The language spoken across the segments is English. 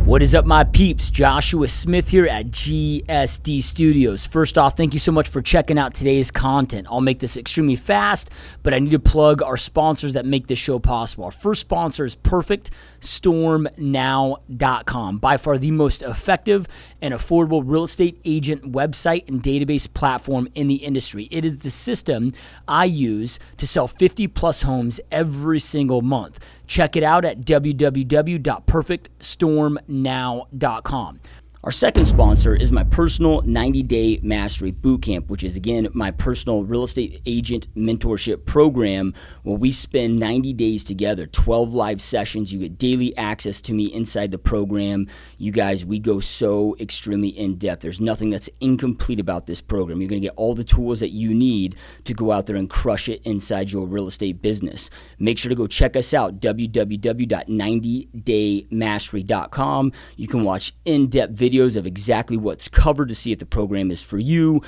What is up, my peeps? Joshua Smith here at GSD Studios. First off, thank you so much for checking out today's content. I'll make this extremely fast, but I need to plug our sponsors that make this show possible. Our first sponsor is PerfectStormNow.com, by far the most effective and affordable real estate agent website and database platform in the industry. It is the system I use to sell 50 plus homes every single month. Check it out at www.perfectstormnow.com. Our second sponsor is my personal 90-day mastery bootcamp, which is, again, my personal real estate agent mentorship program where we spend 90 days together, 12 live sessions. You get daily access to me inside the program. You guys, we go so extremely in-depth. There's nothing that's incomplete about this program. You're going to get all the tools that you need to go out there and crush it inside your real estate business. Make sure to go check us out, www.90daymastery.com. You can watch in-depth videos of exactly what's covered to see if the program is for you.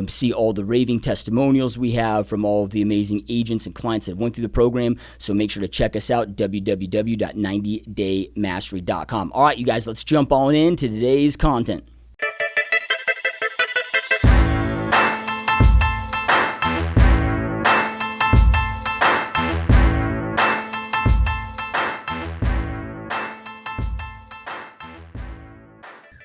See all the raving testimonials we have from all of the amazing agents and clients that went through the program. So make sure to check us out, www.90daymastery.com. All right, you guys, let's jump on into today's content.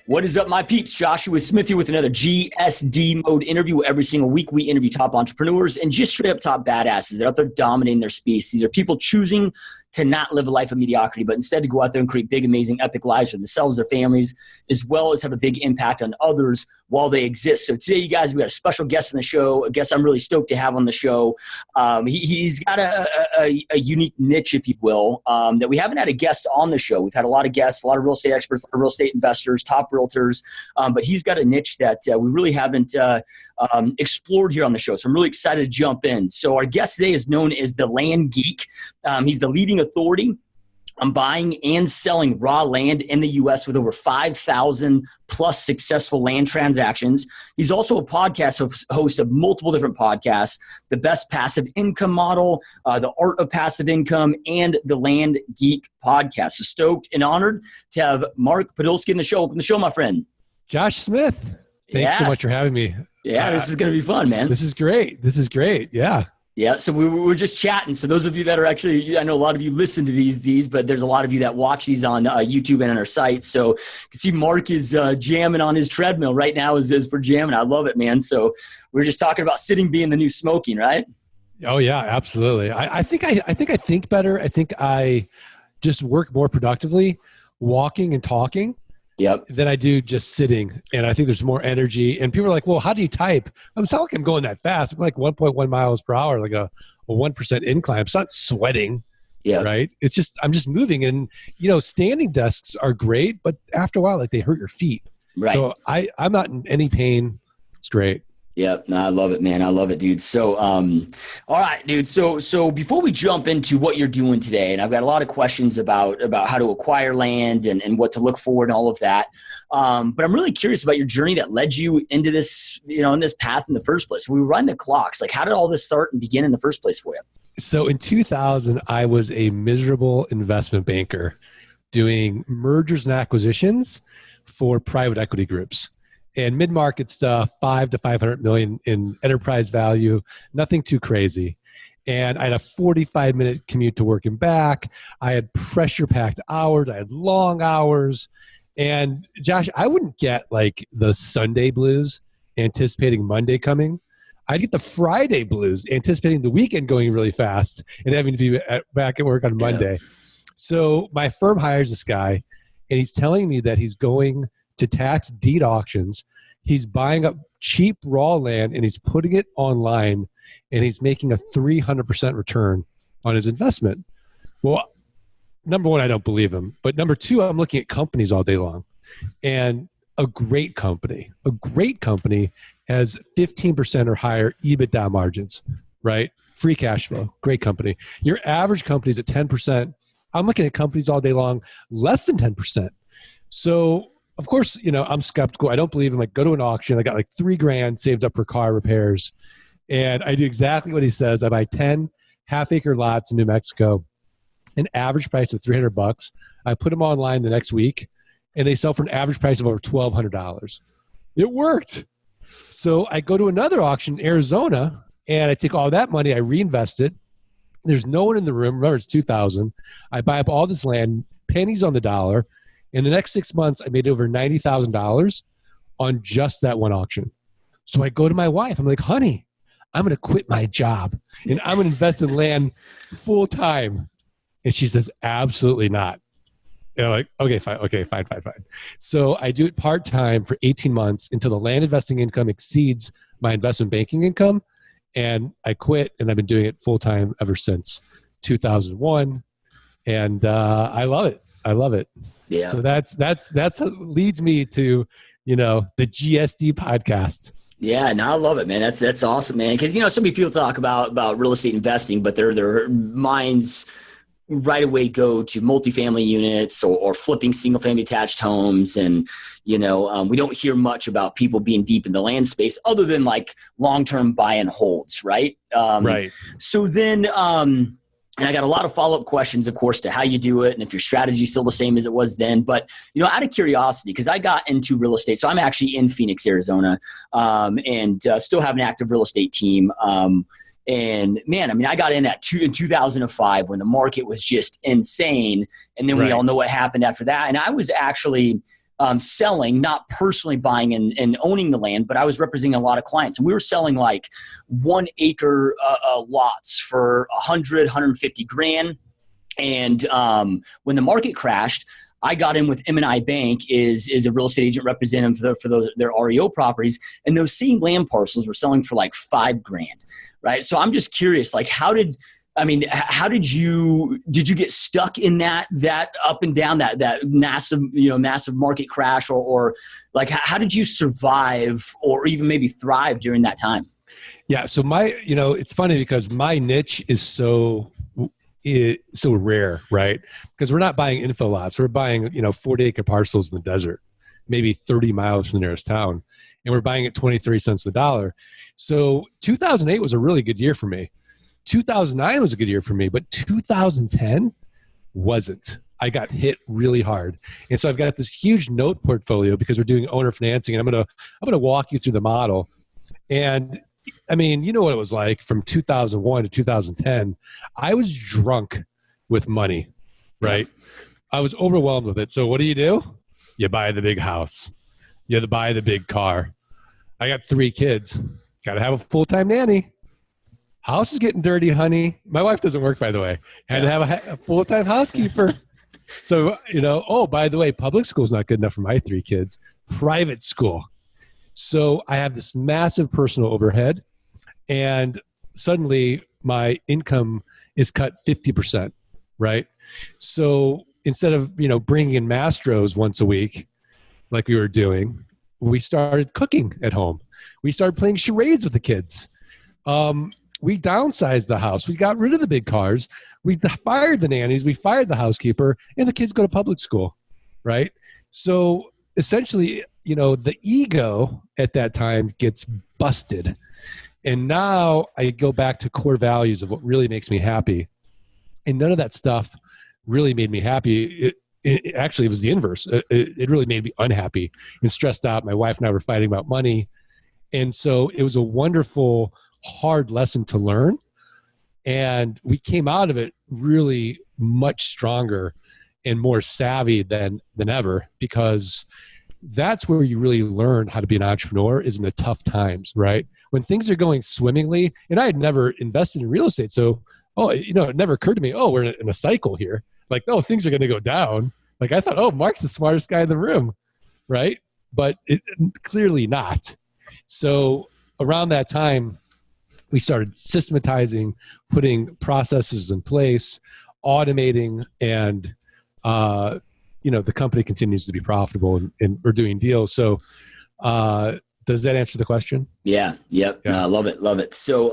What is up, my peeps? Joshua Smith here with another GSD mode interview. Every single week, we interview top entrepreneurs and just straight up top badasses that are out there dominating their space. These are people choosing to not live a life of mediocrity, but instead to go out there and create big, amazing, epic lives for themselves, their families, as well as have a big impact on others while they exist. So today, you guys, we got a special guest on the show, a guest I'm really stoked to have on the show. He's got a unique niche, if you will, that we haven't had a guest on the show. We've had a lot of guests, a lot of real estate experts, a lot of real estate investors, top realtors, but he's got a niche that we really haven't explored here on the show. So I'm really excited to jump in. So our guest today is known as the Land Geek. He's the leading authority on buying and selling raw land in the U.S. with over 5,000 plus successful land transactions. He's also a podcast host of multiple different podcasts, The Best Passive Income Model, The Art of Passive Income, and the Land Geek podcast. So stoked and honored to have Mark Podolsky in the show. Welcome to the show, my friend. Josh Smith. Thanks so much for having me. Yeah, this is going to be fun, man. This is great. Yeah. Yeah, so we were just chatting. So those of you that are actually, I know a lot of you listen to these, but there's a lot of you that watch these on YouTube and on our site. So you can see Mark is jamming on his treadmill right now is for jamming. I love it, man. So we were just talking about sitting being the new smoking, right? Oh yeah, absolutely. I think I think better. I think I just work more productively walking and talking. Yep. Than I do just sitting. And I think there's more energy. And people are like, well, how do you type? It's not like I'm going that fast. I'm like 1.1 miles per hour, like a 1% incline. I'm not sweating. Yeah. Right. It's just, I'm just moving. And, standing desks are great, but after a while, like they hurt your feet. Right. So I'm not in any pain. It's great. Yep. No, I love it, man. I love it, dude. So, all right, dude. So before we jump into what you're doing today, and I've got a lot of questions about how to acquire land and what to look for and all of that. But I'm really curious about your journey that led you into this, in this path in the first place. We run the clocks. Like, how did all this start and begin in the first place for you? So in 2000, I was a miserable investment banker doing mergers and acquisitions for private equity groups. And mid-market stuff, 5 to 500 million in enterprise value, nothing too crazy. And I had a 45-minute commute to work and back. I had pressure-packed hours. I had long hours. And Josh, I wouldn't get like the Sunday blues anticipating Monday coming. I'd get the Friday blues anticipating the weekend going really fast and having to be back at work on Monday. So my firm hires this guy, and he's telling me that he's going to tax deed auctions. He's buying up cheap raw land and he's putting it online, and he's making a 300% return on his investment. Well, number one, I don't believe him. But number two, I'm looking at companies all day long, and a great company has 15% or higher EBITDA margins, right? Free cash flow, great company. Your average company is at 10%. I'm looking at companies all day long, less than 10%. So of course, I'm skeptical. I don't believe in go to an auction. I got like $3,000 saved up for car repairs. And I do exactly what he says. I buy 10 half-acre lots in New Mexico, an average price of $300. I put them online the next week, and they sell for an average price of over $1,200. It worked. So I go to another auction in Arizona, and I take all that money, I reinvest it. There's no one in the room. Remember, it's 2000. I buy up all this land, pennies on the dollar. In the next 6 months, I made over $90,000 on just that one auction. So I go to my wife. I'm like, honey, I'm going to quit my job and I'm going to invest in land full time. And she says, absolutely not. And I'm like, okay, fine. So I do it part-time for 18 months until the land investing income exceeds my investment banking income. And I quit, and I've been doing it full-time ever since 2001. And I love it. Yeah. So that's what leads me to, the GSD podcast. Yeah, no, I love it, man. That's awesome, man. Because so many people talk about real estate investing, but their minds right away go to multifamily units or flipping single family attached homes. And, we don't hear much about people being deep in the land space other than like long-term buy and holds. Right. Right. So then, and I got a lot of follow-up questions, of course, to how you do it and if your strategy is still the same as it was then. But, out of curiosity, because I got into real estate. So I'm actually in Phoenix, Arizona, and still have an active real estate team. And man, I got in in 2005 when the market was just insane. And then we all know what happened after that. And I was actually selling, not personally buying and owning the land, but I was representing a lot of clients. And we were selling like 1 acre lots for 150 grand. And when the market crashed, I got in with M&I Bank is a real estate agent representative for their REO properties. And those same land parcels were selling for like $5 grand. Right. So I'm just curious, like, how did you get stuck in that up and down, that massive market crash or like, how did you survive or even maybe thrive during that time? Yeah. So it's funny because my niche is so rare, right? Because we're not buying info lots. We're buying, 40-acre parcels in the desert, maybe 30 miles from the nearest town. And we're buying it 23 cents the dollar. So 2008 was a really good year for me. 2009 was a good year for me, but 2010 wasn't. I got hit really hard. And so I've got this huge note portfolio because we're doing owner financing, and I'm going to walk you through the model. And you know what it was like from 2001 to 2010. I was drunk with money, right? I was overwhelmed with it. So what do? You buy the big house. You have to buy the big car. I got 3 kids. Got to have a full-time nanny. House is getting dirty, honey. My wife doesn't work, by the way. Had to have a full-time housekeeper. So, by the way, public school is not good enough for my 3 kids. Private school. So I have this massive personal overhead, and suddenly my income is cut 50%, right? So instead of, bringing in Mastros once a week, like we were doing, we started cooking at home. We started playing charades with the kids. We downsized the house. We got rid of the big cars. We fired the nannies. We fired the housekeeper, and the kids go to public school, right? So essentially, the ego at that time gets busted. And now I go back to core values of what really makes me happy. And none of that stuff really made me happy. It actually was the inverse. It really made me unhappy and stressed out. My wife and I were fighting about money. And so it was a wonderful, hard lesson to learn. And we came out of it really much stronger and more savvy than ever, because that's where you really learn how to be an entrepreneur, is in the tough times, right? When things are going swimmingly, and I had never invested in real estate. So, it never occurred to me, we're in a cycle here. Like, things are going to go down. Like I thought, Mark's the smartest guy in the room, right? But clearly not. So around that time, we started systematizing, putting processes in place, automating, and the company continues to be profitable and we're doing deals. So does that answer the question? Yeah. Yep. Yeah. Love it. So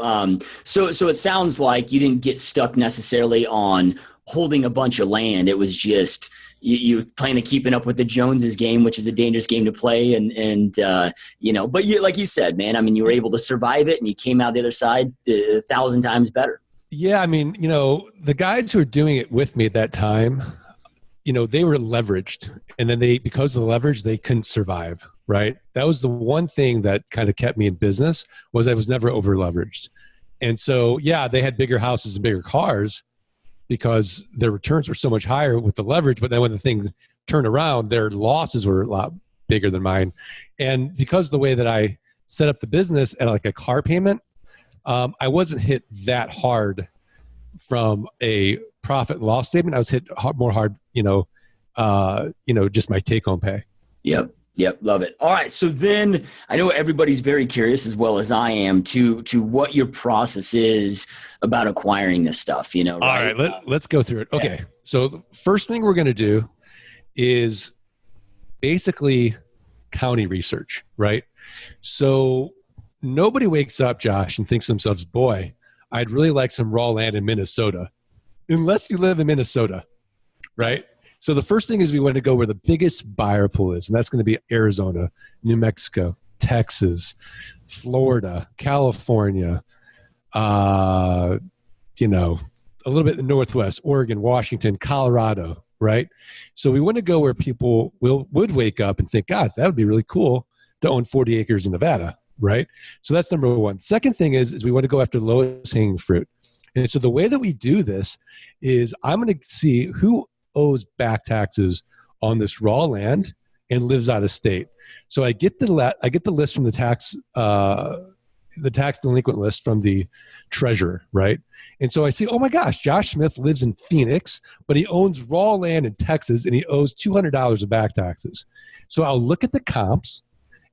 it sounds like you didn't get stuck necessarily on holding a bunch of land. It was just you playing the keeping up with the Joneses game, which is a dangerous game to play. But like you said, man, you were able to survive it and you came out the other side 1,000 times better. Yeah. The guys who were doing it with me at that time, they were leveraged, and then because of the leverage, they couldn't survive, right? That was the one thing that kind of kept me in business, was I was never over leveraged. And so, yeah, they had bigger houses and bigger cars because their returns were so much higher with the leverage. But then when the things turned around, their losses were a lot bigger than mine. And because of the way that I set up the business at like a car payment, I wasn't hit that hard from a profit and loss statement. I was hit more hard, just my take home pay. Yep. Love it. All right. So then I know everybody's very curious, as well as I am, to what your process is about acquiring this stuff, right? All right. Let's go through it. Okay. Yeah. So the first thing we're going to do is basically county research, right? So nobody wakes up, Josh, and thinks to themselves, boy, I'd really like some raw land in Minnesota, unless you live in Minnesota, right? So the first thing is we want to go where the biggest buyer pool is, and that's going to be Arizona, New Mexico, Texas, Florida, California, a little bit in the Northwest, Oregon, Washington, Colorado, right? So we want to go where people would wake up and think, God, that would be really cool to own 40 acres in Nevada, right? So that's number one. Second thing is we want to go after lowest hanging fruit. And so the way that we do this is I'm going to see who owes back taxes on this raw land and lives out of state. So I get the list from the tax delinquent list from the treasurer, right? And so I see, oh my gosh, Josh Smith lives in Phoenix, but he owns raw land in Texas and he owes $200 of back taxes. So I'll look at the comps,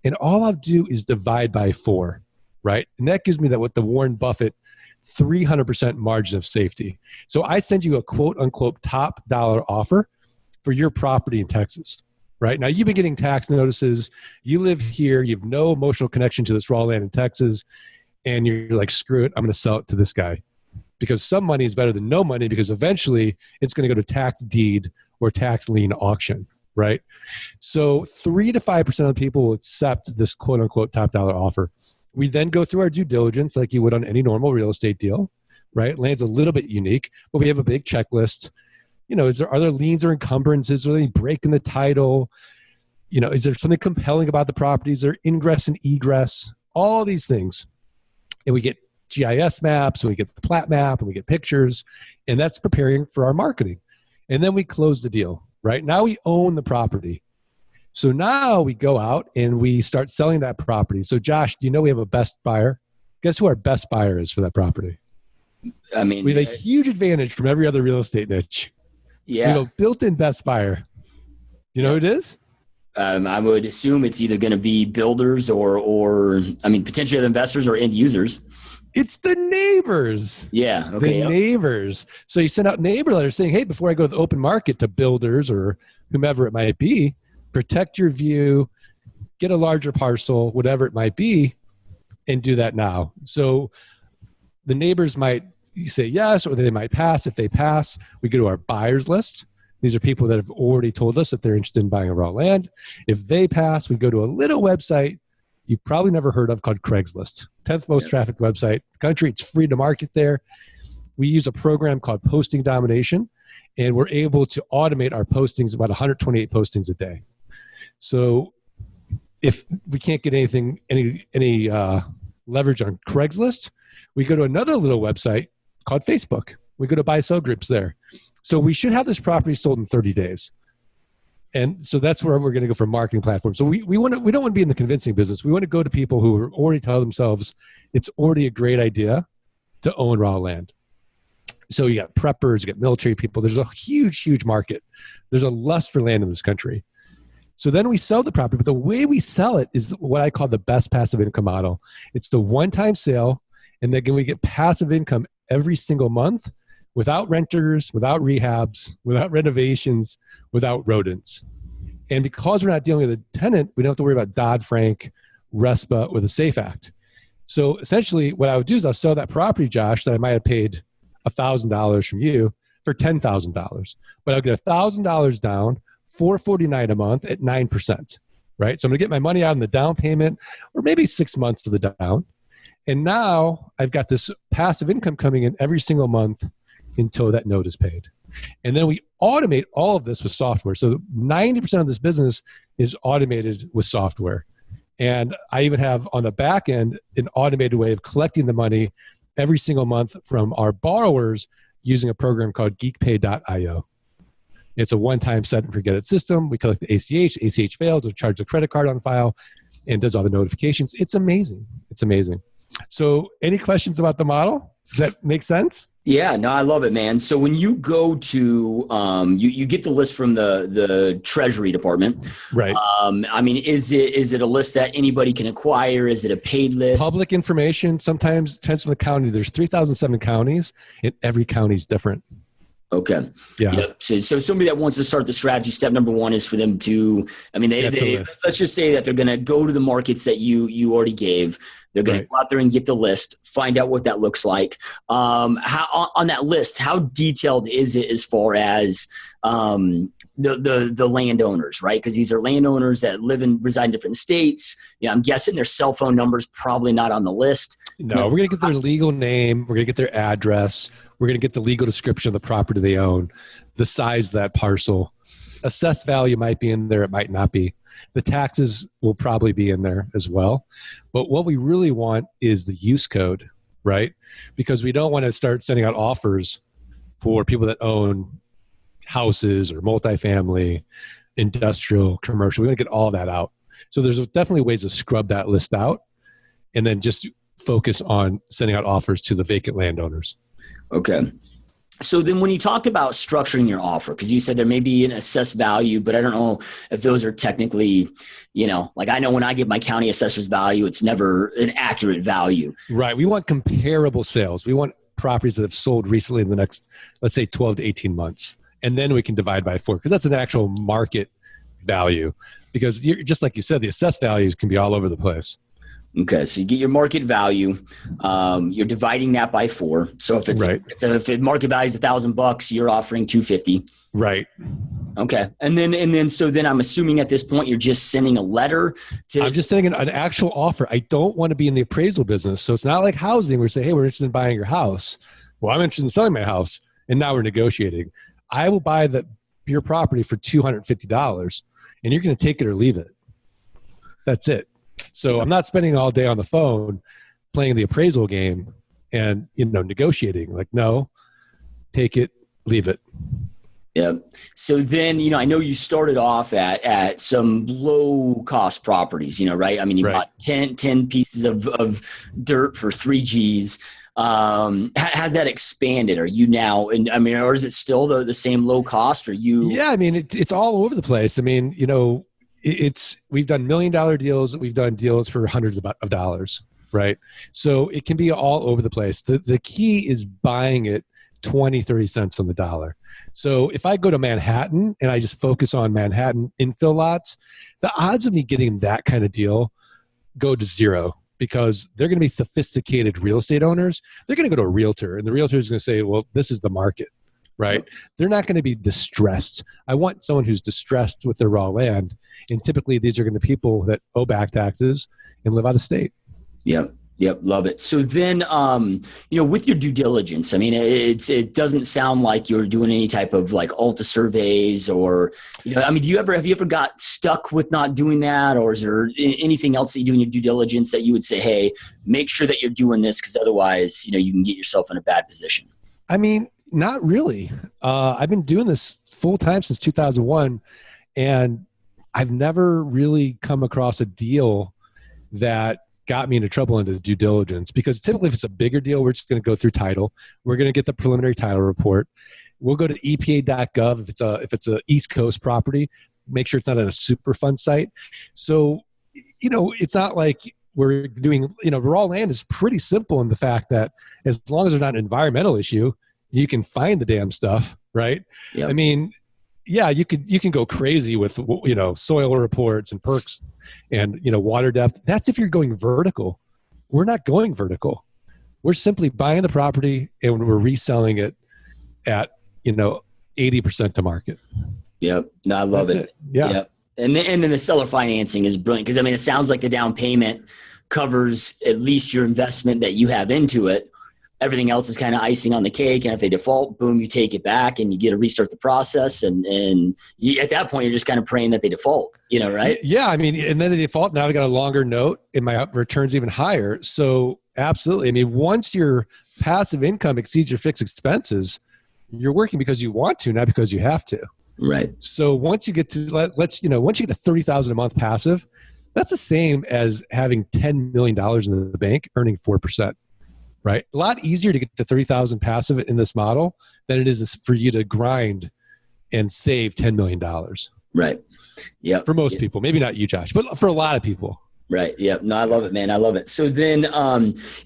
and all I'll do is divide by 4, right? And that gives me what the Warren Buffett 300% margin of safety. So I send you a quote unquote top dollar offer for your property in Texas, right? Now you've been getting tax notices. You live here. You have no emotional connection to this raw land in Texas. And you're like, screw it. I'm going to sell it to this guy, because some money is better than no money, because eventually it's going to go to tax deed or tax lien auction, right? So 3 to 5% of people will accept this quote unquote top dollar offer. We then go through our due diligence like you would on any normal real estate deal, right? Land's a little bit unique, but we have a big checklist. Are there liens or encumbrances? Are they breaking the title? Is there something compelling about the property? Is there ingress and egress? All these things. And we get GIS maps, and we get the plat map, and we get pictures, and that's preparing for our marketing. And then we close the deal, right? Now we own the property. So now we go out and we start selling that property. So Josh, do you know we have a best buyer? Guess who our best buyer is for that property? I mean, we have a huge advantage from every other real estate niche. Yeah. We have a built-in best buyer. Do you know who it is? I would assume it's either going to be builders or potentially other investors or end users. It's the neighbors. Yeah. Okay. The neighbors. So you send out neighbor letters saying, hey, before I go to the open market to builders or whomever it might be, protect your view, get a larger parcel, whatever it might be, and do that now. So the neighbors might say yes, or they might pass. If they pass, we go to our buyers list. These are people that have already told us that they're interested in buying a raw land. If they pass, we go to a little website you've probably never heard of called Craigslist. 10th most trafficked website in the country. It's free to market there. We use a program called Posting Domination, and we're able to automate our postings, about 128 postings a day. So if we can't get any leverage on Craigslist, we go to another little website called Facebook. We go to buy-sell groups there. So we should have this property sold in 30 days. And so that's where we're going to go for marketing platforms. So we don't want to be in the convincing business. We want to go to people who are already tell themselves it's already a great idea to own raw land. So you got preppers, you got military people. There's a huge, huge market. There's a lust for land in this country. So then we sell the property, but the way we sell it is what I call the best passive income model. It's the one-time sale, and then we get passive income every single month without renters, without rehabs, without renovations, without rodents. And because we're not dealing with a tenant, we don't have to worry about Dodd-Frank, RESPA, or the SAFE Act. So essentially what I would do is I'll sell that property, Josh, that I might have paid $1,000 from you for $10,000. But I'll get $1,000 down, $449 a month at 9%, right? So I'm going to get my money out in the down payment, or maybe 6 months to the down. And now I've got this passive income coming in every single month until that note is paid. And then we automate all of this with software. So 90% of this business is automated with software. And I even have on the back end an automated way of collecting the money every single month from our borrowers using a program called geekpay.io. It's a one-time set and forget it system. We collect the ACH. ACH fails, we'll charge the credit card on file and does all the notifications. It's amazing. It's amazing. So any questions about the model? Does that make sense? Yeah, no, I love it, man. So when you go to, you get the list from the Treasury Department, right? I mean, is it a list that anybody can acquire? Is it a paid list? Public information. Sometimes it depends on the county. There's 3,007 counties, and every county is different. Okay. Yeah. Yep. So somebody that wants to start the strategy, step number one is for them to, I mean, let's just say that they're going to go to the markets that you already gave. They're going to go out there and get the list, find out what that looks like. How on that list, how detailed is it as far as the landowners, right? Because these are landowners that reside in different states. Yeah, I'm guessing their cell phone numbers probably not on the list. No, we're going to get their legal name. We're going to get their address. We're going to get the legal description of the property they own, the size of that parcel. Assessed value might be in there. It might not be. The taxes will probably be in there as well. But what we really want is the use code, right? Because we don't want to start sending out offers for people that own houses or multifamily, industrial, commercial. We want to get all that out. So there's definitely ways to scrub that list out and then just focus on sending out offers to the vacant landowners. Okay. So then when you talk about structuring your offer, because you said there may be an assessed value, but I don't know if those are technically, like I know when I get my county assessor's value, it's never an accurate value. Right. We want comparable sales. We want properties that have sold recently in the next, let's say 12 to 18 months. And then we can divide by 4 because that's an actual market value. Because just like you said, the assessed values can be all over the place. Okay, so you get your market value. You're dividing that by 4. So if if market value is $1,000, you're offering $250. Right. Okay, and then I'm assuming at this point you're just sending a letter to. I'm just sending an actual offer. I don't want to be in the appraisal business, so it's not like housing. We say, hey, we're interested in buying your house. Well, I'm interested in selling my house, and now we're negotiating. I will buy your property for $250, and you're going to take it or leave it. That's it. So I'm not spending all day on the phone playing the appraisal game and, negotiating. Like, no, take it, leave it. Yeah. So then, I know you started off at some low cost properties, right? I mean, you bought 10 pieces of dirt for 3 Gs. Has that expanded? Are you now, or is it still the same low cost? Or you? Yeah. I mean, it's all over the place. I mean, we've done $1 million deals. We've done deals for hundreds of dollars, right? So it can be all over the place. The key is buying it 20, 30 cents on the dollar. So if I go to Manhattan and I just focus on Manhattan infill lots, the odds of me getting that kind of deal go to 0 because they're going to be sophisticated real estate owners. They're going to go to a realtor and the realtor is going to say, well, this is the market. Right? They're not going to be distressed. I want someone who's distressed with their raw land. And typically these are going to be people that owe back taxes and live out of state. Yep. Love it. So then, with your due diligence, I mean, it doesn't sound like you're doing any type of like Alta surveys or, have you ever got stuck with not doing that? Or is there anything else that you do in your due diligence that you would say, hey, make sure that you're doing this because otherwise, you can get yourself in a bad position? I mean, not really. I've been doing this full time since 2001, and I've never really come across a deal that got me into trouble into due diligence because typically if it's a bigger deal, we're just going to go through title. We're going to get the preliminary title report. We'll go to EPA.gov if it's a East Coast property, make sure it's not on a Superfund site. So, it's not like we're doing, raw land is pretty simple in the fact that as long as there's not an environmental issue, you can find the damn stuff, right? Yep. I mean, yeah, you can go crazy with, soil reports and perks and, water depth. That's if you're going vertical. We're not going vertical. We're simply buying the property and we're reselling it at, 80% to market. Yep. No, I love it. Yeah. Yep. And then the seller financing is brilliant because, it sounds like the down payment covers at least your investment that you have into it. everything else is kind of icing on the cake. And if they default, boom, you take it back and you get to restart the process. And you, at that point, you're just kind of praying that they default, right? Yeah. I mean, and then they default. Now I got a longer note and my return's even higher. So absolutely. I mean, once your passive income exceeds your fixed expenses, you're working because you want to, not because you have to. Right. So once you get to, once you get to 30,000 a month passive, that's the same as having $10 million in the bank earning 4%. Right? A lot easier to get to 30,000 passive in this model than it is for you to grind and save $10 million. Right. Yeah. For most people, maybe not you, Josh, but for a lot of people. Right. Yeah. No, I love it, man. I love it. So then,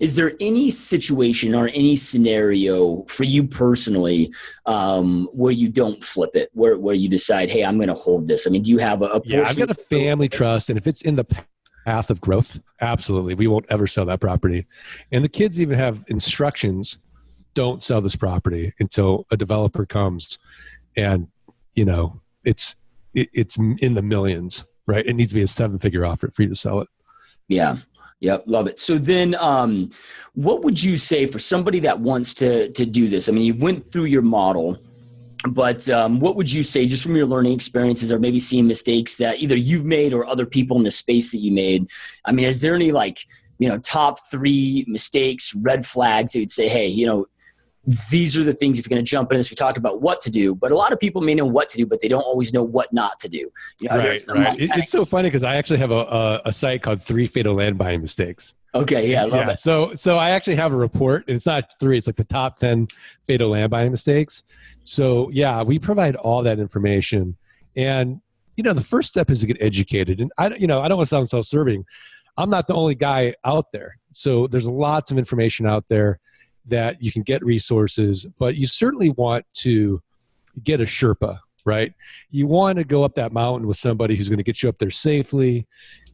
is there any situation or any scenario for you personally where you don't flip it, where you decide, hey, I'm going to hold this? I mean, do you have a Yeah, I've got a family trust, and if it's in the path of growth, absolutely, we won't ever sell that property. And the kids even have instructions: don't sell this property until a developer comes, and it's in the millions. Right? It needs to be a 7-figure offer for you to sell it. Yeah. Yep. Love it. So then what would you say for somebody that wants to do this? I mean, you went through your model, but what would you say just from your learning experiences or maybe seeing mistakes that either you've made or other people in the space that you made? I mean, is there any top 3 mistakes, red flags that you'd say, hey, these are the things if you're going to jump in this. We talked about what to do, but a lot of people may know what to do, but they don't always know what not to do. Right. It's so funny because I actually have a site called 3 Fatal Land Buying Mistakes. Okay. Yeah. I love it. So I actually have a report, and it's not 3, it's like the top 10 fatal land buying mistakes. So yeah, we provide all that information. And, the first step is to get educated. And I don't want to sound self-serving. I'm not the only guy out there. So there's lots of information out there that you can get resources, but you certainly want to get a Sherpa, right? You want to go up that mountain with somebody who's going to get you up there safely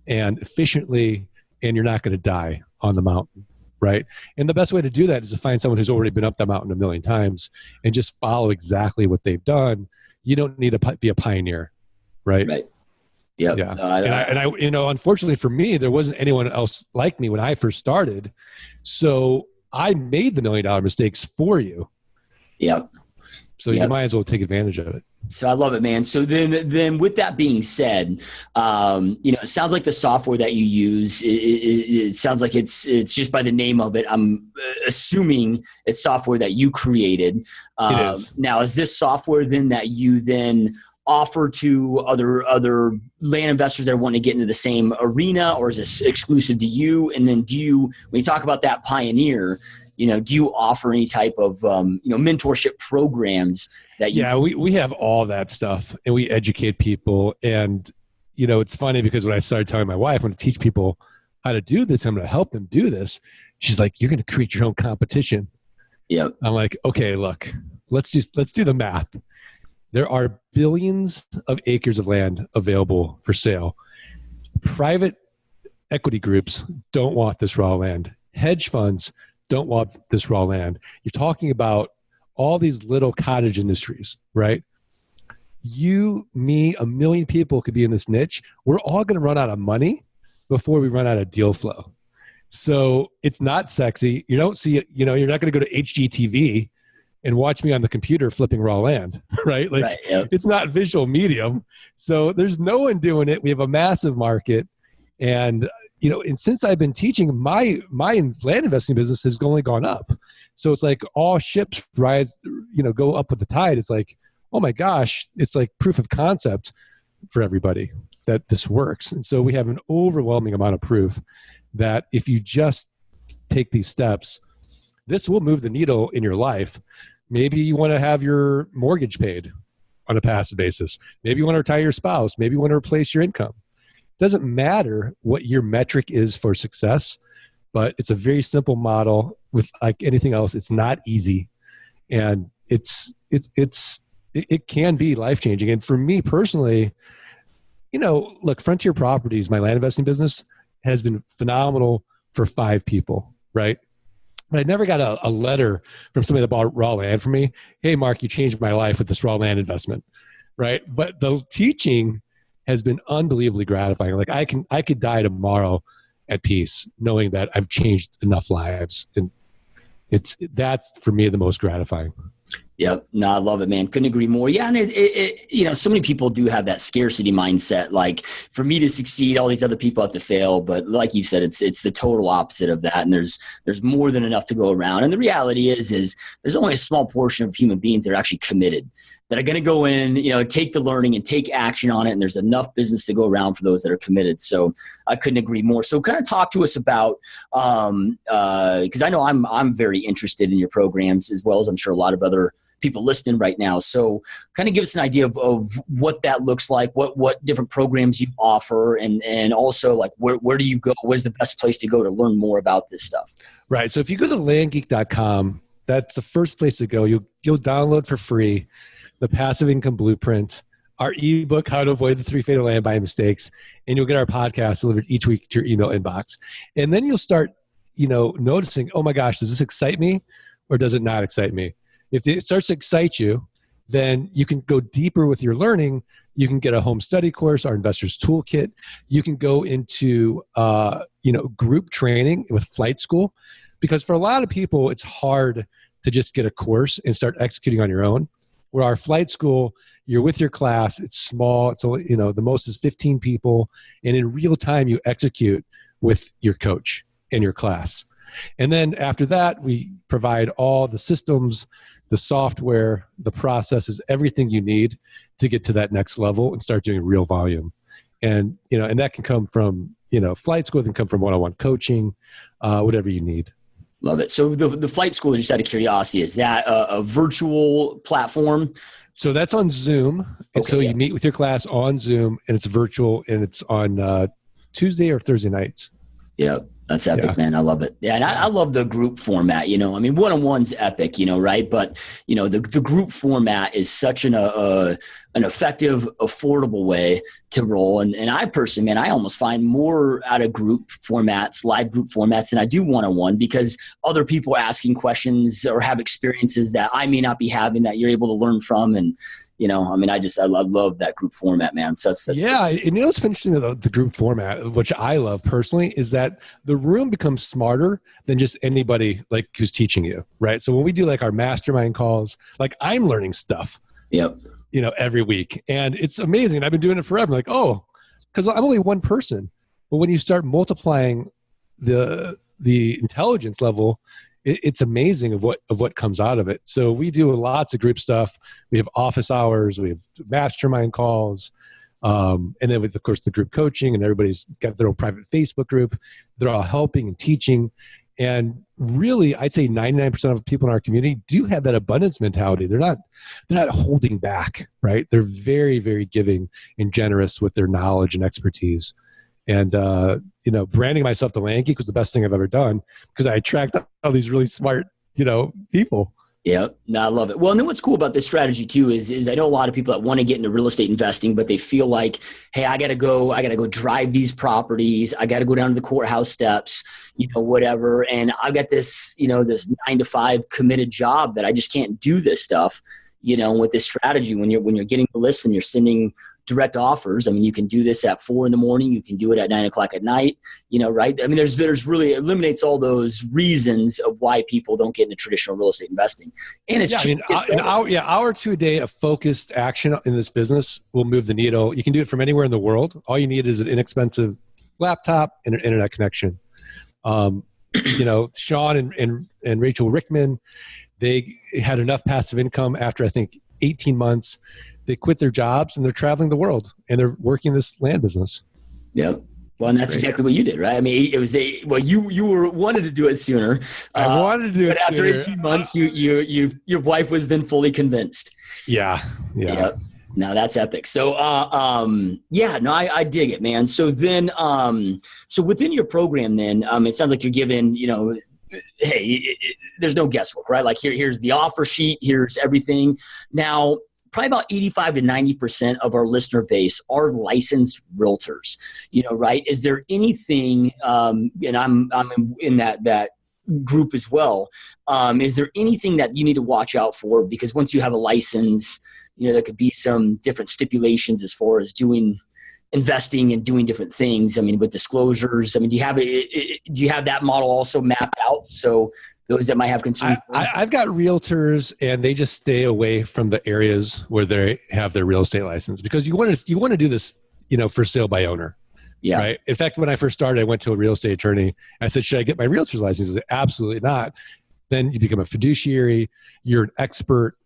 and efficiently, and you're not going to die on the mountain, right? And the best way to do that is to find someone who's already been up that mountain a million times and just follow exactly what they've done. You don't need to be a pioneer, right? Right. Yep. Yeah. And I unfortunately for me, there wasn't anyone else like me when I first started. So I made the $1 million mistakes for you. Yep. So you might as well take advantage of it. So I love it, man. So then with that being said, it sounds like the software that you use, it sounds like it's just by the name of it. I'm assuming it's software that you created. It is. Now, is this software then that you then offer to other land investors that want to get into the same arena, or is this exclusive to you? And then when you talk about that pioneer, do you offer any type of, mentorship programs that you? Yeah, we have all that stuff, and we educate people. And, it's funny because when I started telling my wife, I'm going to teach people how to do this, I'm going to help them do this. She's like, you're going to create your own competition. Yeah. I'm like, okay, look, let's do the math. There are billions of acres of land available for sale. Private equity groups don't want this raw land. Hedge funds don't want this raw land. You're talking about all these little cottage industries, right? You, me, a million people could be in this niche. We're all going to run out of money before we run out of deal flow. So it's not sexy. You don't see it, you're not going to go to HGTV and watch me on the computer flipping raw land, right? It's not visual medium. So there's no one doing it. We have a massive market. And, and since I've been teaching, my land investing business has only gone up. So it's like all ships rise, go up with the tide. It's like, oh my gosh, it's like proof of concept for everybody that this works. And so we have an overwhelming amount of proof that if you just take these steps, this will move the needle in your life. Maybe you want to have your mortgage paid on a passive basis. Maybe you want to retire your spouse. Maybe you want to replace your income. It doesn't matter what your metric is for success, but it's a very simple model. With like anything else, it's not easy, and it can be life-changing. And for me personally, look, Frontier Properties, my land investing business, has been phenomenal for 5 people, right? But I never got a letter from somebody that bought raw land for me. Hey, Mark, you changed my life with this raw land investment, right? But the teaching has been unbelievably gratifying. Like I could die tomorrow at peace knowing that I've changed enough lives. And That's for me the most gratifying. Yep. No, I love it, man. Couldn't agree more. Yeah. And so many people do have that scarcity mindset. Like, for me to succeed, all these other people have to fail. But like you said, it's the total opposite of that. And there's more than enough to go around. And the reality is there's only a small portion of human beings that are actually committed, that are going to go in, take the learning and take action on it. And there's enough business to go around for those that are committed. So I couldn't agree more. So kind of talk to us about, because I know I'm very interested in your programs, as well as I'm sure a lot of other people listening right now. So kind of give us an idea of what that looks like, what different programs you offer, and also like where do you go? Where's the best place to go to learn more about this stuff? Right. So if you go to landgeek.com, that's the first place to go. You'll download for free the Passive Income Blueprint, our ebook, How to Avoid the Three Fatal Land Buying Mistakes, and you'll get our podcast delivered each week to your email inbox. And then you'll start, noticing, oh my gosh, does this excite me or does it not excite me? If it starts to excite you, then you can go deeper with your learning. You can get a home study course, our Investors Toolkit. You can go into, group training with Flight School, because for a lot of people, it's hard to just get a course and start executing on your own. Where our Flight School, you're with your class, it's small, it's only, the most is 15 people, and in real time you execute with your coach in your class. And then after that, we provide all the systems, the software, the processes, everything you need to get to that next level and start doing real volume. And, and that can come from, Flight School, can come from one-on-one coaching, whatever you need. Love it. So the Flight School, just out of curiosity, is that a virtual platform? So that's on Zoom. And Okay, so yeah. you meet with your class on Zoom, and it's virtual, and it's on Tuesday or Thursday nights. Yeah, that's epic, man. I love it. Yeah, and I love the group format. One-on-one's epic, right? But the group format is such an effective, affordable way to roll. And I personally, man, I almost find more out of group formats, live group formats, than I do one-on-one, because other people are asking questions or have experiences that I may not be having that you're able to learn from. And I love that group format, man. So that's yeah. And what's interesting about the group format, which I love personally, is that the room becomes smarter than just anybody like who's teaching you, right? So when we do like our mastermind calls, like I'm learning stuff, Yep. Every week, and it's amazing. I've been doing it forever. Like, because I'm only one person, but when you start multiplying the intelligence level, it's amazing of what comes out of it. So we do lots of group stuff. We have office hours, we have mastermind calls, and then with, of course, the group coaching, and everybody's got their own private Facebook group. They're all helping and teaching. And really, I'd say 99% of people in our community do have that abundance mentality. They're not holding back, right? They're very, very giving and generous with their knowledge and expertise. And, branding myself to Land Geek was the best thing I've ever done, because I attract all these really smart, people. Yeah, no, I love it. Well, and then what's cool about this strategy too is I know a lot of people that want to get into real estate investing, but they feel like, hey, I got to go drive these properties. I got to go down to the courthouse steps, whatever. And I've got this, this 9-to-5 committed job that I just can't do this stuff, with this strategy. When you're getting the list and you're sending direct offers, you can do this at 4 a.m. You can do it at 9 o'clock at night, right? There's really eliminates all those reasons of why people don't get into traditional real estate investing. And it's an hour to a day of focused action in this business will move the needle. You can do it from anywhere in the world. All you need is an inexpensive laptop and an internet connection. Sean and Rachel Rickman, they had enough passive income after, I think, 18 months. They quit their jobs and they're traveling the world and they're working this land business. Yep. Well, and that's exactly what you did, right? It was you wanted to do it sooner. I wanted to do it after sooner. 18 months, your wife was then fully convinced. Yeah. Yep. No, that's epic. So, I dig it, man. So then, so within your program, then, it sounds like you're given, hey, there's no guesswork, right? Like here's the offer sheet, here's everything. Now, probably about 85 to 90% of our listener base are licensed realtors, right? Is there anything, and I'm in that group as well. Is there anything that you need to watch out for? Because once you have a license, there could be some different stipulations as far as doing investing and doing different things? I mean, with disclosures, I mean, do you have that model also mapped out? So those that might have concerns. I've got realtors, and they just stay away from the areas where they have their real estate license, because you want to do this, for sale by owner. Yeah. Right. In fact, when I first started, I went to a real estate attorney. I said, should I get my realtor's license? He said, absolutely not. Then you become a fiduciary. You're an expert.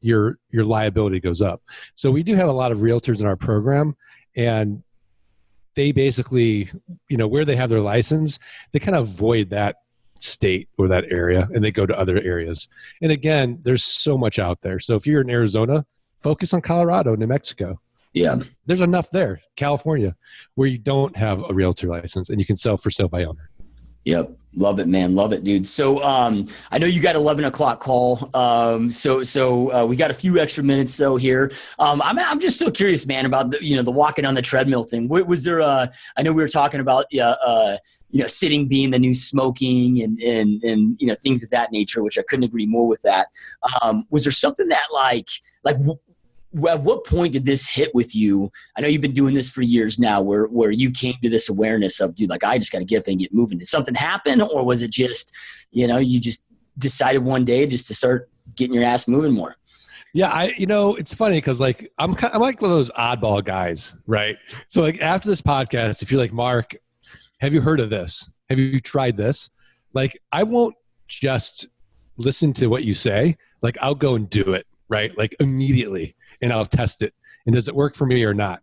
Your liability goes up. So we do have a lot of realtors in our program, and they basically, where they have their license, they kind of avoid that state or that area, and they go to other areas. And again, there's so much out there. So if you're in Arizona, focus on Colorado, New Mexico. Yeah. There's enough there. California, where you don't have a realtor license and you can sell for sale by owner. Yep. Love it, man. Love it, dude. So I know you got 11 o'clock call. So we got a few extra minutes though here. I'm just still curious, man, about the walking on the treadmill thing. Was there I know we were talking about sitting being the new smoking and things of that nature, which I couldn't agree more with that. Was there something that at what point did this hit with you? I know you've been doing this for years now, where you came to this awareness of, dude, I just got to get up and get moving. Did something happen, or was it just, you just decided one day just to start getting your ass moving more? Yeah, it's funny because I'm like one of those oddball guys, right? So after this podcast, if you're like, Mark, have you heard of this? Have you tried this? I won't just listen to what you say. I'll go and do it, right? Immediately. And I'll test it. And does it work for me or not?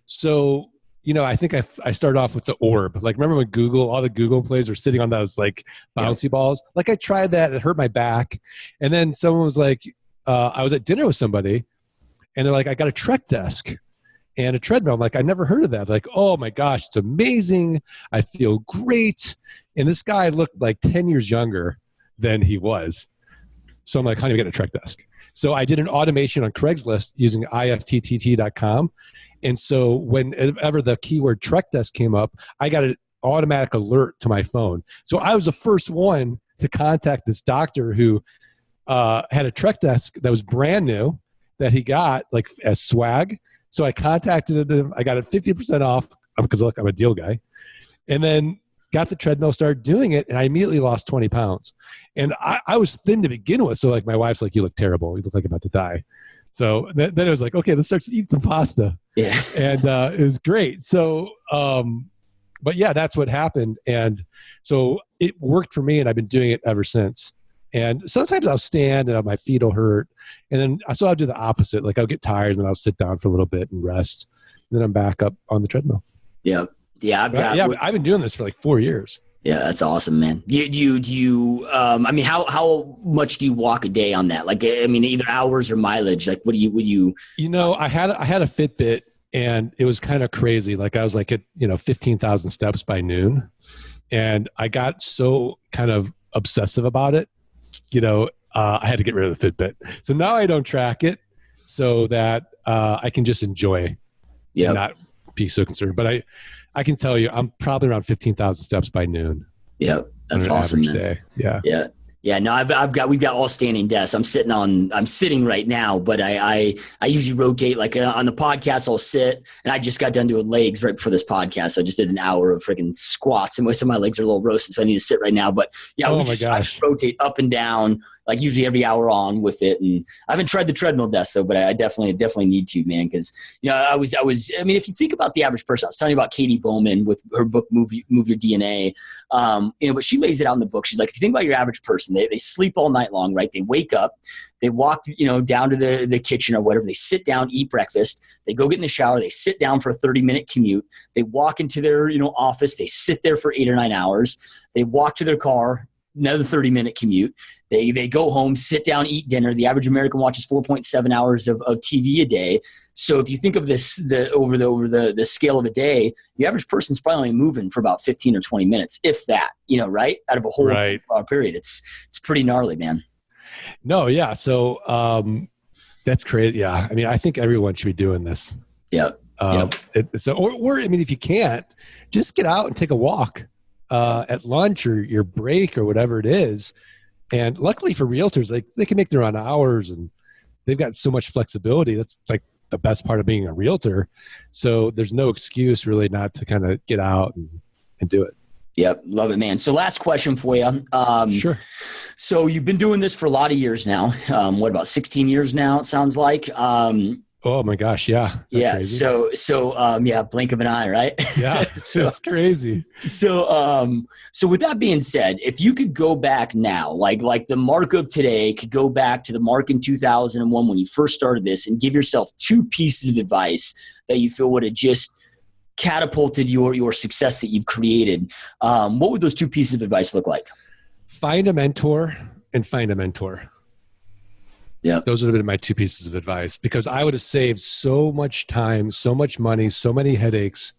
So, I think I started off with the orb. Remember when all the Google plays were sitting on those bouncy balls? I tried that. It hurt my back. And then someone was I was at dinner with somebody, and they're like, I got a Trek desk and a treadmill. I'm like, I never heard of that. They're like, oh my gosh, it's amazing. I feel great. And this guy looked 10 years younger than he was. So I'm like, how do you get a Trek desk? So I did an automation on Craigslist using ifttt.com. And so whenever the keyword Trek desk came up, I got an automatic alert to my phone. So I was the first one to contact this doctor who had a Trek desk that was brand new that he got as swag. So I contacted him. I got it 50% off because look, I'm a deal guy. And then got the treadmill, started doing it, and I immediately lost 20 pounds. And I was thin to begin with. So my wife's like, you look terrible. You look like you're about to die. So then it was like, okay, let's start to eat some pasta. Yeah. And it was great. So, but yeah, that's what happened. And so it worked for me, and I've been doing it ever since. And sometimes I'll stand and my feet will hurt. And then I'll do the opposite. I'll get tired and then I'll sit down for a little bit and rest. And then I'm back up on the treadmill. Yeah. Yeah. I've been doing this for 4 years. Yeah, that's awesome, man. Do you how much do you walk a day on that? Either hours or mileage. What do you? I had a Fitbit, and it was kind of crazy. I was at 15,000 steps by noon, and I got so kind of obsessive about it. I had to get rid of the Fitbit. So now I don't track it, so that I can just enjoy. Yeah. Not be so concerned, but I can tell you, I'm probably around 15,000 steps by noon. Yeah, that's awesome. Day. Yeah. Yeah. Yeah. No, we've got all standing desks. I'm sitting right now, but I usually rotate. On the podcast, I'll sit, and I just got done doing legs right before this podcast. So I just did an hour of freaking squats, and most of my legs are a little roasted, so I need to sit right now. But yeah, I just rotate up and down, usually every hour on with it. And I haven't tried the treadmill desk though, but I definitely need to, man. Cause if you think about the average person, I was telling you about Katie Bowman with her book, Move Your DNA. But she lays it out in the book. She's like, if you think about your average person, they sleep all night long, right? They wake up, they walk, down to the kitchen or whatever. They sit down, eat breakfast. They go get in the shower. They sit down for a 30-minute commute. They walk into their, office. They sit there for 8 or 9 hours. They walk to their car, another 30-minute commute. They go home, sit down, eat dinner. The average American watches 4.7 hours of TV a day. So if you think of this over the scale of a day, the average person's probably only moving for about 15 or 20 minutes, if that, right? Out of a whole period. It's pretty gnarly, man. No, yeah. So that's crazy. Yeah. I think everyone should be doing this. Yeah. If you can't, just get out and take a walk at lunch or your break or whatever it is. And luckily for realtors, they can make their own hours, and they've got so much flexibility. That's the best part of being a realtor. So there's no excuse really not to kind of get out and do it. Yep. Love it, man. So last question for you. Sure. So you've been doing this for a lot of years now. What, about 16 years now, it sounds like? Oh my gosh. Yeah. Yeah. Crazy? So blink of an eye, right? Yeah. That's crazy. So with that being said, if you could go back now, like the Mark of today could go back to the Mark in 2001 when you first started this and give yourself 2 pieces of advice that you feel would have just catapulted your success that you've created, what would those 2 pieces of advice look like? Find a mentor and find a mentor. Yeah. Those would have been my 2 pieces of advice, because I would have saved so much time, so much money, so many headaches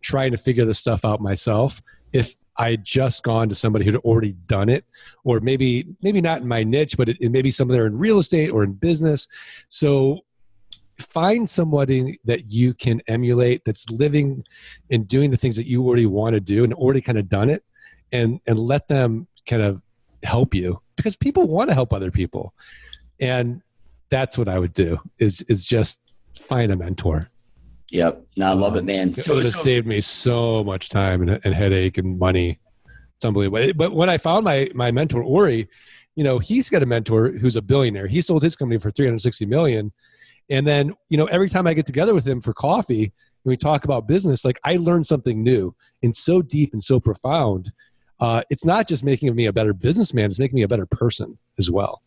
trying to figure this stuff out myself if I had just gone to somebody who'd already done it, or maybe not in my niche, but it may be somebody in real estate or in business. So find somebody that you can emulate that's living and doing the things that you already want to do and already kind of done it, and let them kind of help you, because people want to help other people. And that's what I would do is just find a mentor. Yep. No, I love it, man. So it saved me so much time and headache and money. It's unbelievable. But when I found my mentor, Ori, he's got a mentor who's a billionaire. He sold his company for $360 million. And then, every time I get together with him for coffee and we talk about business, like, I learn something new and so deep and so profound. It's not just making me a better businessman, it's making me a better person as well.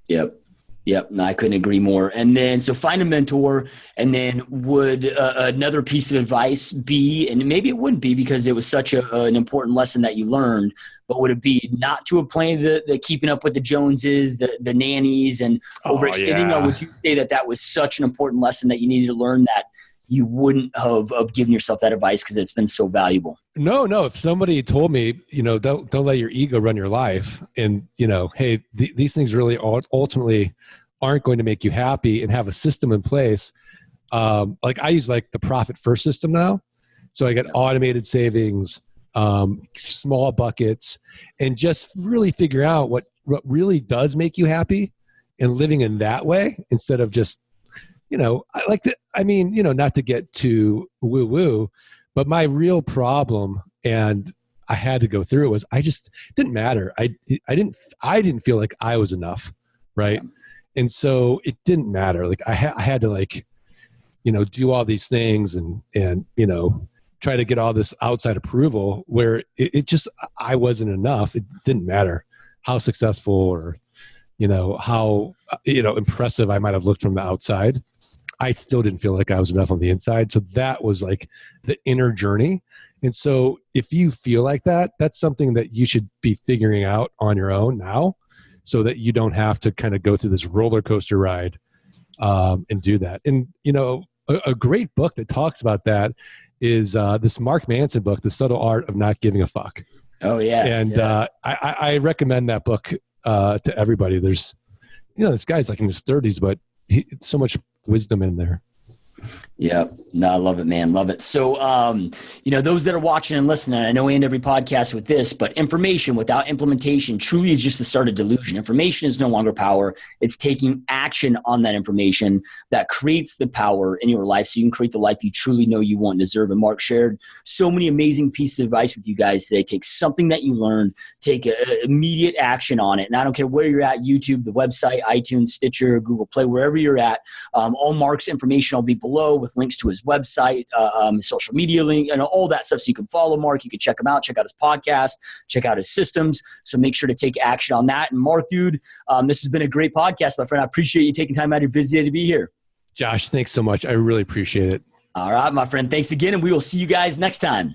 Yep. No, I couldn't agree more. And then, so find a mentor. And then would another piece of advice be, and maybe it wouldn't be because it was such an important lesson that you learned, but would it be not to apply the keeping up with the Joneses, the nannies, and overextending? Or would you say that was such an important lesson that you needed to learn that you wouldn't have given yourself that advice because it's been so valuable? No. If somebody told me, don't let your ego run your life, and, hey, these things really ultimately aren't going to make you happy, and have a system in place. Like, I use the profit first system now. So I get automated savings, small buckets, and just really figure out what really does make you happy, and living in that way instead of just, not to get too woo woo, but my real problem, and I had to go through it, was it didn't matter. I didn't feel like I was enough. Right. Yeah. And so it didn't matter. Like, I had to do all these things and try to get all this outside approval, where it just, I wasn't enough. It didn't matter how successful or, how, impressive I might've looked from the outside. I still didn't feel like I was enough on the inside. So that was like the inner journey. And so if you feel like that, that's something that you should be figuring out on your own now, so that you don't have to kind of go through this roller coaster ride and do that. And, a great book that talks about that is this Mark Manson book, The Subtle Art of Not Giving a Fuck. Oh, yeah. And I recommend that book to everybody. There's, this guy's in his 30s, but so much wisdom in there. Yeah. No, I love it, man. Love it. So, those that are watching and listening, I know we end every podcast with this, but information without implementation truly is just the start of delusion. Information is no longer power. It's taking action on that information that creates the power in your life, so you can create the life you truly know you want and deserve. And Mark shared so many amazing pieces of advice with you guys today. Take something that you learned, take immediate action on it. And I don't care where you're at, YouTube, the website, iTunes, Stitcher, Google Play, wherever you're at, all Mark's information will be below, with links to his website, social media link, and all that stuff. So you can follow Mark. You can check him out, check out his podcast, check out his systems. So make sure to take action on that. And Mark, dude, this has been a great podcast, my friend. I appreciate you taking time out of your busy day to be here. Josh, thanks so much. I really appreciate it. All right, my friend. Thanks again. And we will see you guys next time.